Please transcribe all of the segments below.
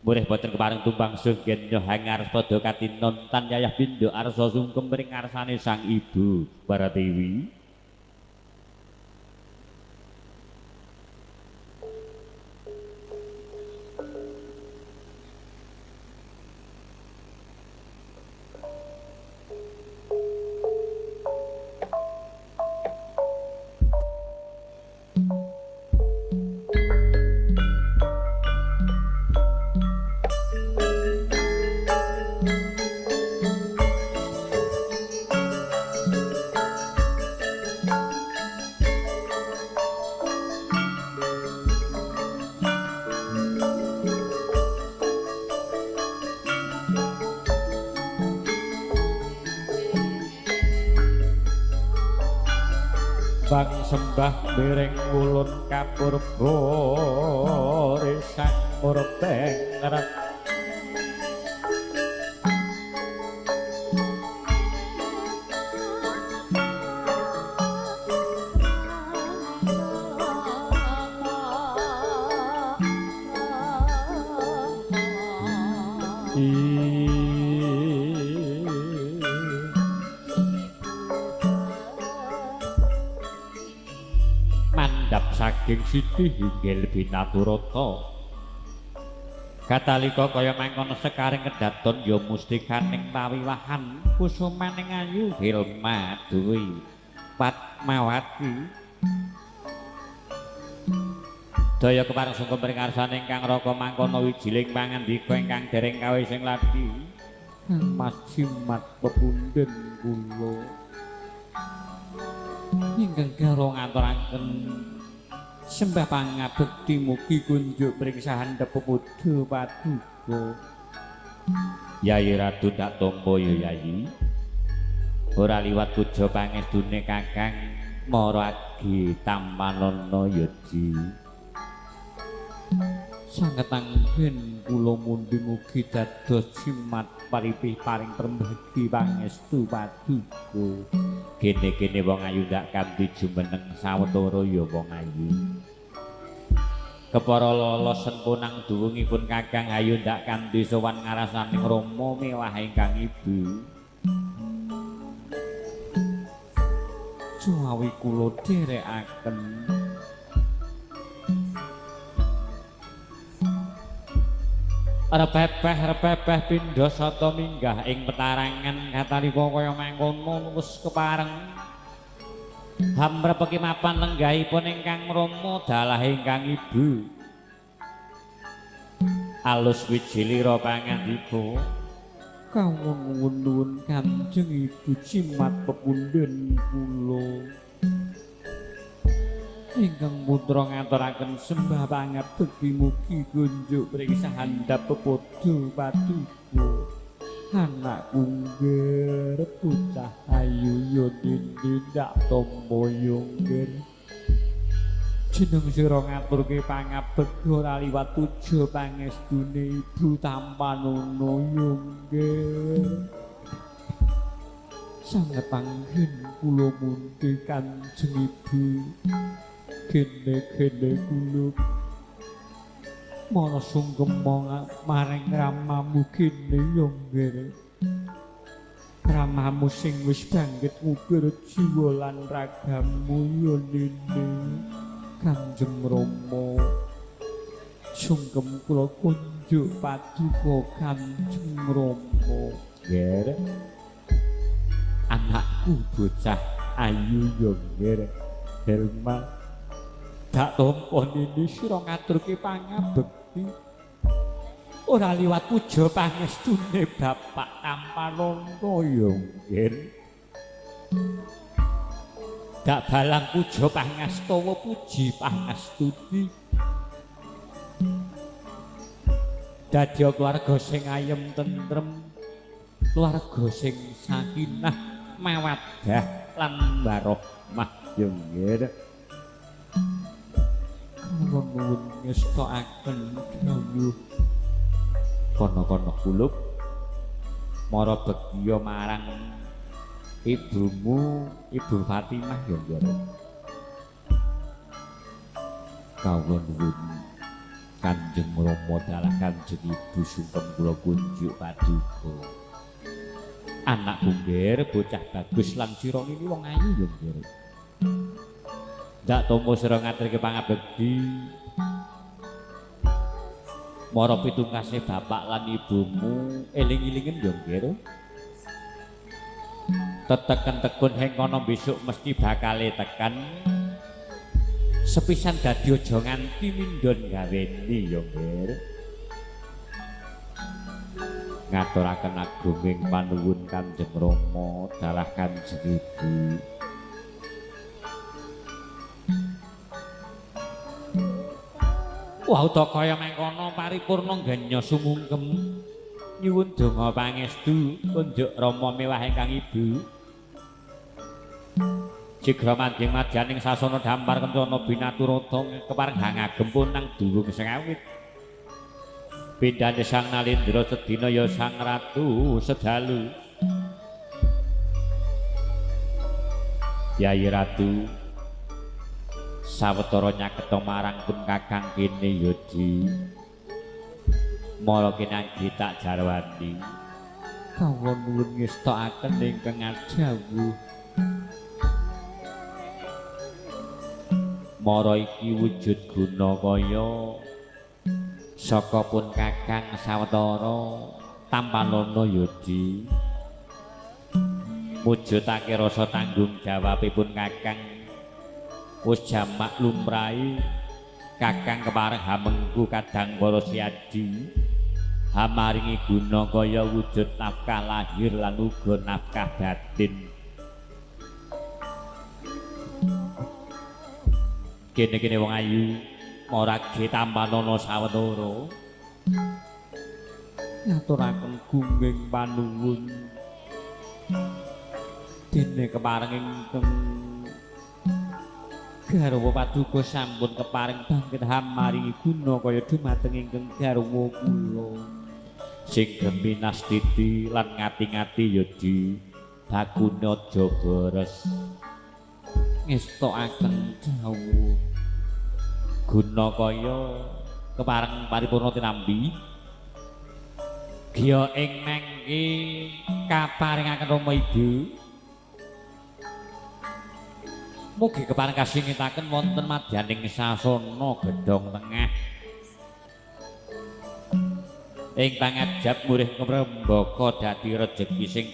Murih boten kepareng tumbang sunggen nyoh hangar padha katinontan yayah pindho arsa sungkem ring ngarsane sang ibu Paratiwi. Bang sembah mireng ulun kapurba risang murbeng ngerep saking Siti Hinggil Binaturata katalika kaya mangkono sekaring kedaton ya mustikaning pawiwahan kusumaning ayu Hilma Dwi Padmawati daya kepareng sungkem ring ngarsane ingkang raka mangkono wijiling pangandika ingkang dereng kawis sing ladi Mas Jimat pepundhen kula ingkang karo ngaturaken sembah pangabekti mugi kunjuk mring sahandhep peputra paduka Yayi Ratu ndak tampa ya Yayi ora liwat puja pangestune Kakang Maragi Tampanana Yadi sanget anggen kula mundi mugi dados jimat paripih paring prembagi pangestu paduka gene-gene wong ayu ndak kanthi jumeneng sawetara ya wong ayu kepara lolos sempunang duwungipun Kakang Ayu ndak kanthi sowan ngarasaning Rama mewah ingkang ibu suawi kula dherekaken repepeh pindha sata minggah ing petarangan katalika kaya mangkono wis kepareng hamrepeki mapan lenggahipun ingkang Rama dalah ingkang ibu alus wijilira pangandika kawon nuwun Kanjeng Ibu Jimat pepundhen kula ingkang putra ngaturaken sembah pangabekti mugi kunjuk mring sahandhap pepodo paduka anak kungger bocah ayu ya dindi ndak tampa yungger jeneng sira ngaturke pangabekti ora liwat puja pangestune Ibu Tampanana yungger sanget anggen kula mundi Kanjeng Ibu gene-gene kula mara sungkem maring ramamu gene yongger ramamu sing wis bangkit ngubur jiwa lan ragamu ya nene Kanjeng Rama sungkem kula kunjuk paduka Kanjeng Rama ger anakku bocah ayu yongger Helma dak tampa nini sira ngaturke pangabekti ora liwat puja pangestune Bapak Tampanana ya nggih dak balang puja pangastawa puji pangastuti dadi keluarga sing ayem tentrem keluarga sing sakinah mawaddah lan warahmah ya nggih nuwun ngestakaken dawuh kono-kono kulub mara begya marang ibumu Ibu Fatimah ya nggih kawula nuwun Kanjeng Rama dalah Kanjeng Ibu sungkem kula kunjuk paduka. Anakku nggih bocah bagus lan sira niki wong ayu yo nggih. Ndak tampa sira ngaturke pangabekti. Mara pitungkase bapak lan ibumu eling-elingen yo nggih. Teteken tekun heng kono besok mesti bakale tekan. Sepisan dadi aja nganti mindhon gaweni ya nggih. Ngaturaken agunging panuwun Kanjeng Rama dalah Kanjeng Ibu. Wau ta kaya mengkono paripurna ganya sumungkem nyuwun donga pangestu kunjuk Rama mewah ingkang Ibu. Sigra manjing madyaning sasana dampar kencana binaturata kepareng hangagem punang durung sengawit. Pindhane Sang Nalindra sedina ya Sang Ratu sedalu. Yayi Ratu sawetara nyaketa marang pun Kakang kene ya Di. Mara kinanggi tak jarwani. Kawula nuwun ngestakaken ingkang adhawuh. Mara iki wujud guna kaya saka pun Kakang sawetara tampanana Yodi. Mujudake rasa tanggung jawabipun Kakang wis jamak lumrahe. Kakang kepareng hamengku kadang para siadi hamaringi guna kaya wujud nafkah lahir lan uga nafkah batin. Kene-kene wong ayu marage tampanana sawetara ngaturaken gunging panuwun dene kepareng ingkang garwa paduka sampun kepareng bangkit hamaringi guna kaya dumateng ingkang garwa kula sing geminas titi lan ngati-ngati ya di bakune aja boros ngestokaken dawuh guna kaya kepareng paripurna tinambi giya ing mengki kaparingaken Rama Ibu mugi kepareng kasingitaken wonten madyaning sasana gedhong tengah ing pangajab murih kemrembaka dadi rejeki sing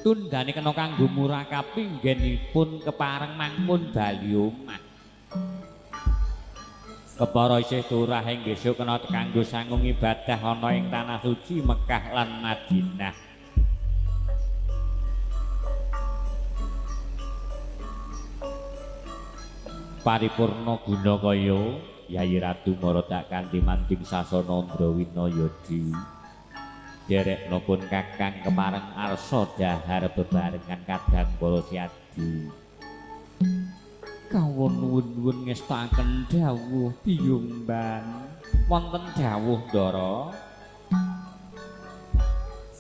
tundane kena kanggo murakapi nggenipun kepareng mangmun bali omah. Kepara isih turah ing besok kena kanggo sangung ibadah ana ing tanah suci Mekah lan Madinah. Paripurna guna kaya Yayi Ratu Maradak kanthi manjing sasana Ndrawina Yodi. Derekna pun Kakang kepareng arsa dahar bebarengan kadang para siadi. Kawula nuwun ngestakaken dawuh piyumban wonten dawuh Ndara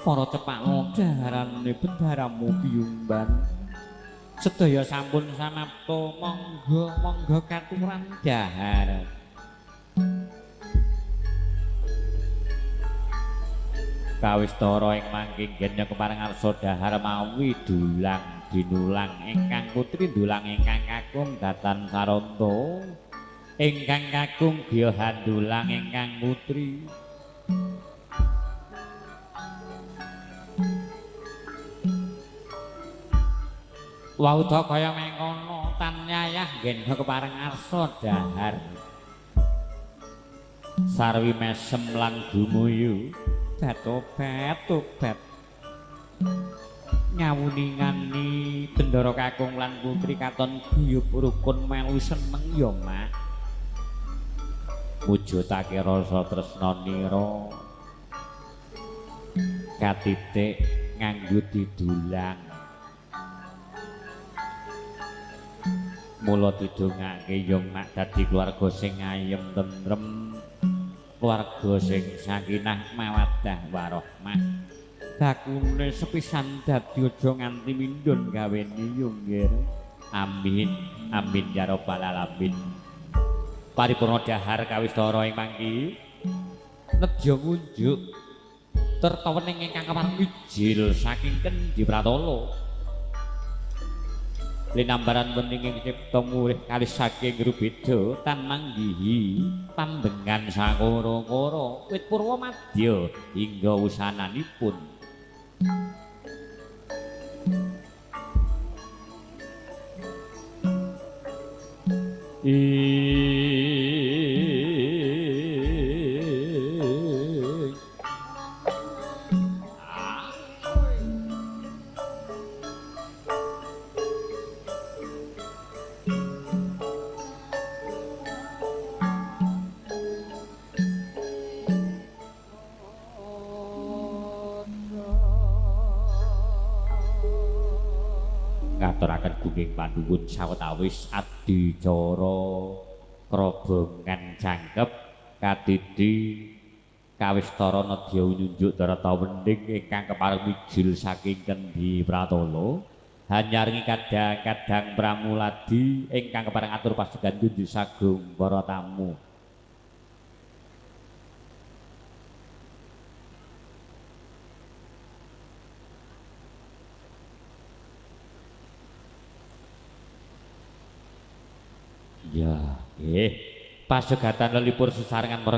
para cepakno daharane bendaramu piyumban sedaya sampun samapta monggo katuran dahar. Kawistara ing mangking genya kepareng arsa dahar mawi dulang dinulang ingkang putri dulang ingkang kakung datan saranta ingkang kakung giya handulang ingkang putri wauda kaya mengkono tan nyayah genya kepareng arsa dahar sarwi mesem lan gumuyu tobat ngawuningani bendara kakung lan putri katon guyub rukun melu seneng ya mak mujudake rasa tresna nira katitik nganggo didulang mula didongake ya mak dadi keluarga sing ayem tentrem keluarga sing sakinah mawaddah warahmah bakune sepisan dadi aja nganti mindhun gaweni yo nggih amin amin ya rabbal alamin paripurna dahar kawistara ing mangki nedya ngunjuk tertawening ingkang kepareng mijil saking Kendhi Pratala linambaran weninging cipta murih kalih saking rubeda tan manggihi pambengan sakara-kara wit purwa madya hingga wusananipun ngaturaken gunging panuwun sawetawis adicara krobongan jangkep kadidi kawistara nedya nyunjuk daratawening ingkang kepareng mijil saking Kendhi Pratala hanyaringi kadang-kadang pramuladi ingkang kepareng atur pasegan nyunjuk sagung para tamu. Ya, pasegatan lelipur sesarengan